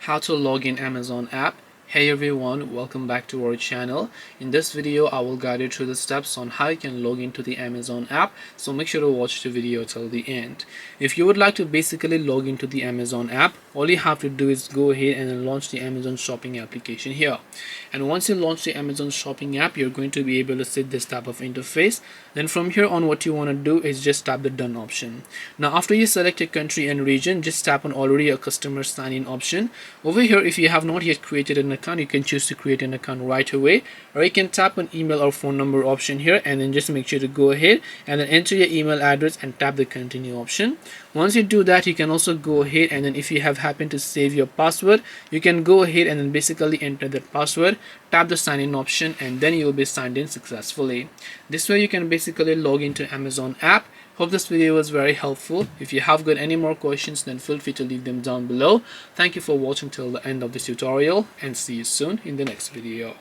how to log in Amazon app. Hey everyone, welcome back to our channel. In this video I will guide you through the steps on how you can log into the Amazon app, so make sure to watch the video till the end. If you would like to basically log into the Amazon app, all you have to do is go ahead and then launch the Amazon shopping application here. And once you launch the Amazon shopping app, you're going to be able to see this type of interface. Then from here on, what you want to do is just tap the done option. Now after you select a country and region, just tap on already a customer sign in option. Over here, if you have not yet created an account, you can choose to create an account right away, or you can tap on email or phone number option here, and then just make sure to go ahead and then enter your email address and tap the continue option. Once you do that, you can also go ahead and then if you have happened to save your password, you can go ahead and then basically enter that password, tap the sign in option, and then you'll be signed in successfully. This way you can basically log into Amazon app. Hope this video was very helpful. If you have got any more questions, then feel free to leave them down below. Thank you for watching till the end of this tutorial, and see you soon in the next video.